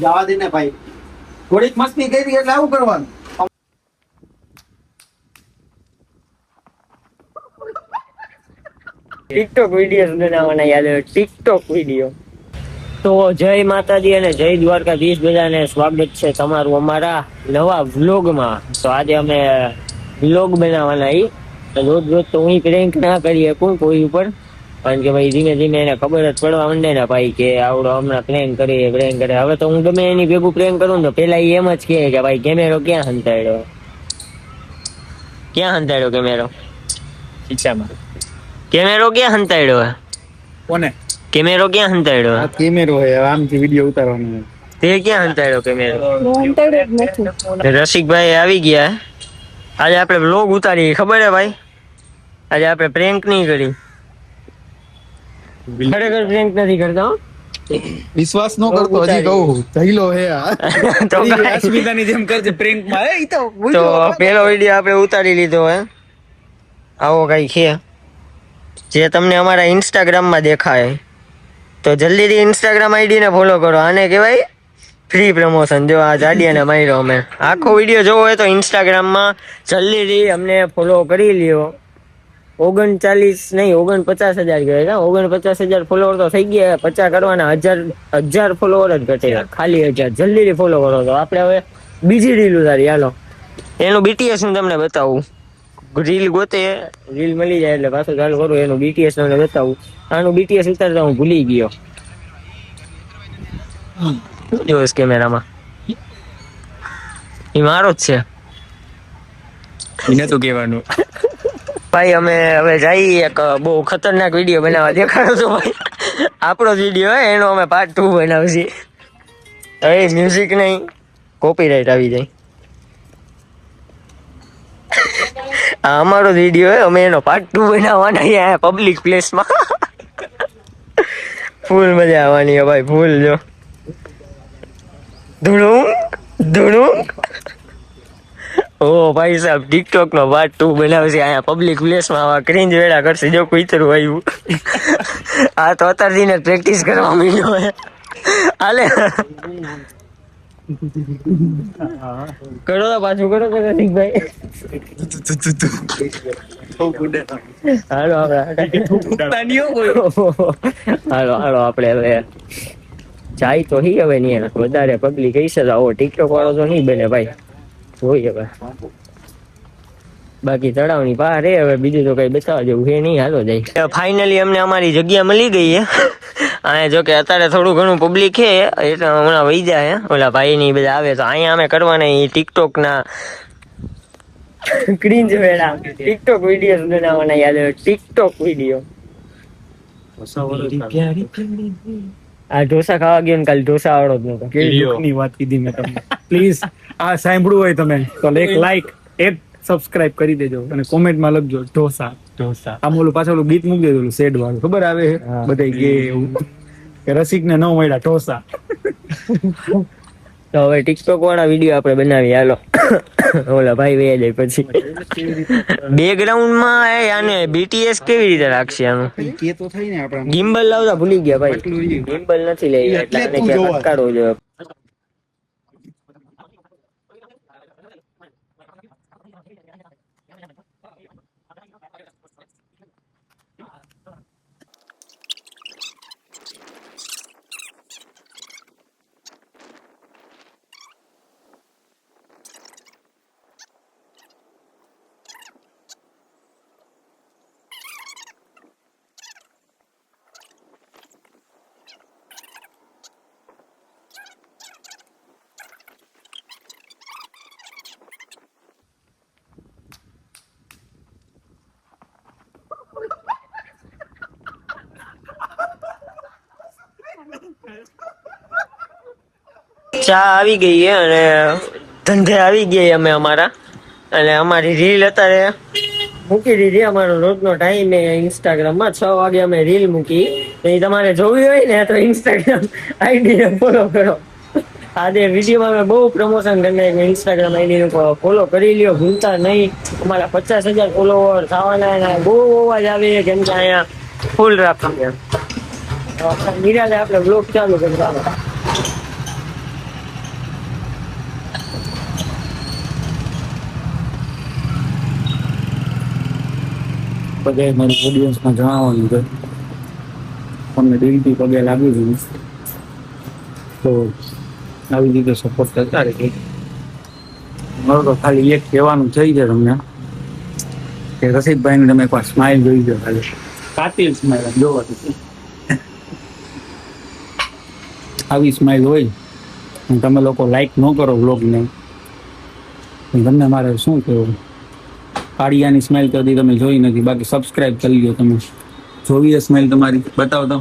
જવા દે ને ભાઈ, થોડીક મસ્તી કરી એટલે આવું કરવાનું. ટિકટોક વિડીયો બનાવવાના યાદ આવે, ટિકટોક વિડીયો. તો જય માતાજી અને જય દ્વારકાધીશ, બધાને સ્વાગત છે તમારું અમારા નવા વ્લોગમાં. તો આજે અમે વ્લોગ બનાવવાના રોજ રોજ તો હું પ્રેન્ક ના કરી શકું કોઈ ઉપર, કારણ કે ભાઈ ધીમે ધીમે એને ખબર જ પડવા માંડે ને ભાઈ કે આવડો હમણાં પ્રેન્ક કરે. હવે તો હું ગમે એની ભેગું પ્રેન્ક કરું ને પેલા એમ જ કહે કે ભાઈ કેમેરો ક્યાં હંતાડ્યો કેમેરો ખીચામાં. કેમેરો ક્યાં હંતાડ્યો? કોને કેમેરો ક્યાં હંતાડ્યો? કેમેરો હે, આમથી વિડીયો ઉતારવાનો. તે ક્યાં હંતાડ્યો કેમેરો? રસિકભાઈ આવી ગયા. આજે આપણે વ્લોગ ઉતારી, ખબર હે ભાઈ? આજે આપણે પ્રેન્ક નહીં કરી, ખરેખર પ્રેન્ક નથી કરતા. વિશ્વાસ નો કરતો, હજી કહું થઈલો હે તો અસ્મિતાની જેમ કરજે પ્રેન્ક માં. તો પેલો વિડીયો આપણે ઉતારી લીધો હે, આવો કઈ છે જે તમને અમારા ઇન્સ્ટાગ્રામ માં દેખાય. તો જલ્દીથી ઇન્સ્ટાગ્રામ આઈડી ને ફોલો કરો. આને કહેવાય ફ્રી પ્રમોશન. જો આ જાડિયાને માર્યો અમે. આખો વિડીયો જોવો હોય તો ઇન્સ્ટાગ્રામમાં જલ્દીથી અમને ફોલો કરી લ્યો. 49,000 કહેવાય. 49,000 ફોલોવર તો થઈ ગયા. 50 કરવાના, 1000 ફોલોવર જ ઘટે, ખાલી 1000. જલ્દીથી ફોલો કરો. તો આપણે હવે બીજી રીલ ઉતારી, હાલો. એનું બીટીએસ હું તમને બતાવું. રીલ ગોતે, રીલ મળી જાય એટલે પાછું ચાલુ કરું. એનું બીટીએસ તમને બતાવું. આનું બીટીએસ ઉતારતા હું ભૂલી ગયો. જોશ કેમેરામાં એ મારો જ છે. એને તો કહેવાનું ભાઈ. અમે હવે જઈએ એક બહુ ખતરનાક વિડીયો બનાવવા. દેખાડો છો ભાઈ? આપણો જ વિડીયો હે, એનો અમે પાર્ટ 2 બનાવશી. હવે મ્યુઝિક નહીં, કોપીરાઇટ આવી જાય. આ અમારો વિડીયો હે, અમે એનો પાર્ટ 2 બનાવવાના અહીંયા પબ્લિક પ્લેસમાં. ફૂલ મજા આવવાની હે ભાઈ, ફૂલ. જો ધૂણું ઓ ભાઈ સાહેબ, ટિકટોક નો પાર્ટ 2 બનાવશે અહીંયા પબ્લિક પ્લેસમાં. આવા ક્રિંજ વેડા કરશે. જો કુતરું આવ્યું. આ તો અત્યારથી ને પ્રેક્ટિસ કરવા માંડ્યો હે. હાલે કરો તો પાછું કરો તો રસિકભાઈ. હાલો આપણે હવે જાય તો હી. હવે નહીં વધારે પબ્લિક હશે તો આવો ટિકટોક વાળો તો નહીં બને ભાઈ. જોઈએ હવે, બાકી તળાવની બહાર રે. હવે બીજું તો કઈ બતાવવા જેવું છે નહીં. હાલો જાય. ફાઇનલી અમને અમારી જગ્યા મળી ગઈ છે. અહીંયા જો કે અત્યારે થોડું ઘણું પબ્લિક છે, એટલે હમણાં વહી જાય. ઓલા ભાઈ ની બધા આવે તો અહીંયા અમે કરવાના ટિકટોક ના ક્રિંજ વેડા ટિકટોક વિડીયો બનાવવાના. યાદ આવે ટિકટોક વિડીયો. આ ઢોસા ખાવા ગયો ને કાલે ઢોસા આવડો જ નતો. કેવી દુઃખની વાત કીધી મેં તમને. પ્લીઝ આ સાંભળવું હોય તમે તો એક લાઈક, એક સબસ્ક્રાઇબ કરી દેજો અને કોમેન્ટમાં લખજો ઢોસા. આમ ઓલું પાછળ ઓલું ગીત મૂકી દેજો, સેડ વાળું, ખબર આવે બધા ગે એવું કે રસિક ને ન મળ્યા ઢોસા. તો હવે ટિકટોક વાળા વિડીયો આપણે બનાવીએ. હાલો ઓલા ભાઈ વહી જાય પછી. બેકગ્રાઉન્ડમાં આને બીટીએસ કેવી રીતે રાખશે? આનું કે તો થઈ ને આપણે ગિમ્બલ લાવતા ભૂલી ગયા ભાઈ. ગિમ્બલ નથી લઈ એટલે આને ક્યાંક અટકાડવો જોઈએ. ચા આવી ગઈ છે અને ધંધે આવી ગયા અમે અમારા. અને અમારી રીલ અત્યારે મૂકી દીધી. અમારો રોજનો ટાઈમ ઇન્સ્ટાગ્રામમાં 6 વાગે અમે રીલ મૂકી. તો એ તમારે જોવી હોય ને તો ઇન્સ્ટાગ્રામ આઈડી ફોલો કરો. આજે વિડીયોમાં અમે બહુ પ્રમોશન કરી નાખ્યું. ઇન્સ્ટાગ્રામ આઈડી ફોલો કરી લ્યો, ભૂલતા નહીં. અમારા 50,000 ફોલોવર થવાના. બહુ અવાજ આવે કેમ કે અહીંયા ફૂલ રાખીએ. નિરાલે આપણે બ્લોગ ચાલુ કરતા. બધે મારી ઓડિયન્સમાં જણાવવાનું છે તમને દિલથી પગે લાગી દીધું તો આવી રીતે સપોર્ટ કરતા રહે. મારું તો ખાલી એક કહેવાનું થઈ છે તમને કે રસિકભાઈને તમે એકવાર સ્માઇલ જોઈ દો, ખાલી કાતિલ સ્માઇલ જોવા. આવી સ્માઇલ હોય અને તમે લોકો લાઈક ન કરો વ્લોગને, તમને મારે શું કહેવું? કાળિયાની સ્મેલ કદી તમે જોઈ નથી, બાકી સબસ્ક્રાઇબ કરી લો. તમે જોવી સ્મેલ તમારી બતાવો તો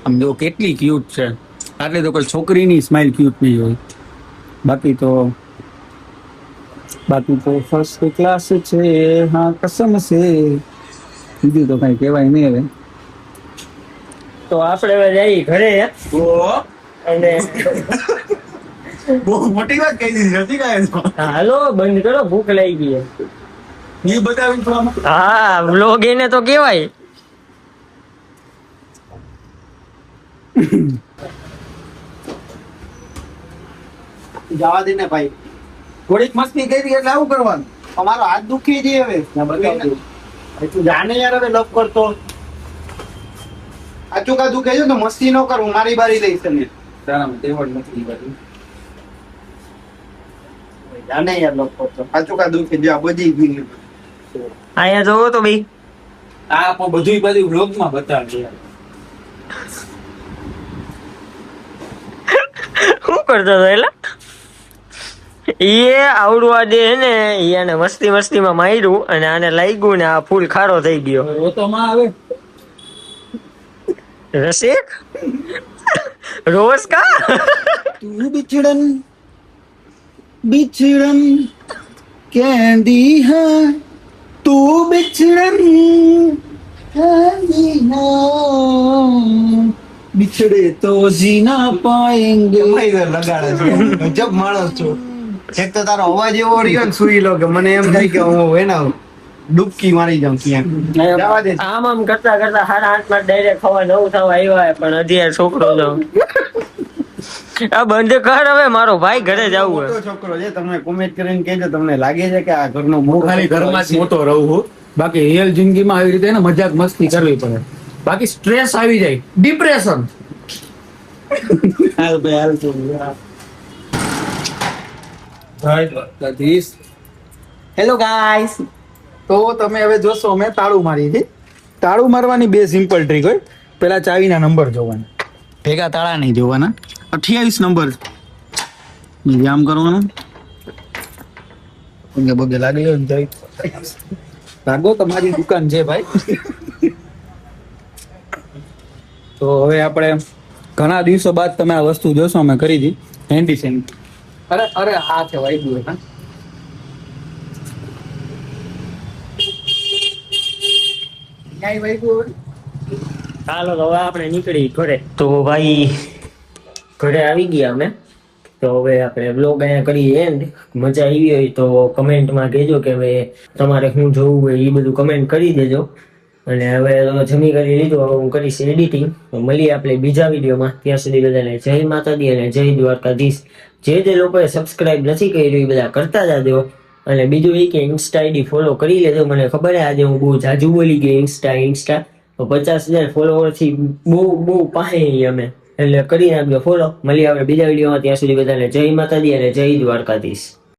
આમ જો કેટલી ક્યુટ છે. આટલે તો કોઈ છોકરીની સ્માઇલ ક્યુટ નહીં હોય. બાકી તો ફર્સ્ટ ક્લાસ છે, હા કસમ છે. બીજું તો કઈ કહેવાય નહીં હવે. તો આપણે હવે જઈએ ઘરે અને બહુ મોટી વાત કહી દીધી હતી કાંઈ. હાલો બંધ કરો, ભૂખ લાગી ગઈ. એ બતાવી તો આમાં. હા વ્લોગ એને તો કેવાય. જવા દે ને ભાઈ, થોડીક મસ્તી કરી એટલે આવું કરવાનું. અમારો હાથ દુખી છે હવે. તું જાને યાર હવે લપ કરતો આચું કા દુખે છે તો મસ્તી ન કર, હું મારી બારી લઈશ તને. તારામાં તેવડ નથી બાકી. જાને યાર લપ કરતો આચું કા દુખે જો આ બધી ગઈ. અહીંયા જોવો તો ભાઈ, આ પણ બધું વ્લોગમાં બતાવજે. શું કરતો હતો એટલે એ આવડવા દે ને, એને મસ્તીમાં માર્યું અને આને લાગ્યું ને આ ફૂલ ખારો થઈ ગયો. રોતોમાં આવે રસિક રોજ કા તું बिछड़न कैंडी है, तू बिछड़न कैंडी है, बिछड़े तो जीना पाएंगे. લગાડે છે જબ માણસ છો. એક તો તારો અવાજ એવો રહ્યો ને સુઈ લો કે મને એમ થાય કે હું એના ડૂબકી મારી જાઉં ક્યાંક. જવા દે. આમ કરતા 8:30 ડાયરેક્ટ ખવા 9 થવા આવ્યા પણ હજી આ છોકરો જો આ બંધ કર હવે, મારો ભાઈ ઘરે જવું મોટો છોકરો છે. તમે કોમેન્ટ કરીને કહેજો તમને લાગે છે કે આ ઘરનો મોટો ખાલી ઘરમાં જ મોટો રહું છું. બાકી રિયલ જિંદગીમાં આવી રીતે ને મજાક મસ્તી કરવી પડે, બાકી સ્ટ્રેસ આવી જાય, ડિપ્રેશન. હાલ ભાઈ હાલ તું. Hello guys. તો તમે હવે જોશો અમે તાળું મારી હતી. તાળું મારવાની બે સિમ્પલ ટ્રીક હોય. પેલા ચાવીના નંબર જોવાના, ભેગા તાળા નહીં જોવાના. 28 નંબર આમ કરવાનું. પગે બગે લાગી ગયો ને જાય ભાગો, તમારી દુકાન છે ભાઈ. તો હવે આપણે ઘણા દિવસો બાદ તમે આ વસ્તુ જોશો અમે કરી હતી હેન્ડી સેન્ડ. અરે હા છે વાઈ હા. ચાલો તો હવે આપણે નીકળી ઘરે. તો ભાઈ ઘરે આવી ગયા અમે. તો હવે આપણે બ્લોગ અહીંયા કરીએ એન્ડ. મજા આવી હોય તો કમેન્ટમાં કહેજો કે હવે તમારે શું જોવું હોય એ બધું કમેન્ટ કરી દેજો. અને હવે જમી કરી લીધું, હવે હું કરીશ એડિટિંગ. તો મળીએ આપણે બીજા વિડીયોમાં. ત્યાં સુધી બધાને જય માતાજી અને જય દ્વારકાધીશ. જે લોકોએ સબસ્ક્રાઇબ નથી કર્યું એ બધા કરતા જાજો. અને બીજું એ કે ઇન્સ્ટા આઈડી ફોલો કરી લેજો. મને ખબર છે આજે હું બહુ જાજુ બોલી ગયો ઇન્સ્ટા તો 50,000 ફોલોવરથી બહુ પાસે અમે, એટલે કરી નાખજો ફોલો. મળીએ આપણે બીજા વિડીયોમાં. ત્યાં સુધી બધાને જય માતાજી અને જય દ્વારકાધીશ.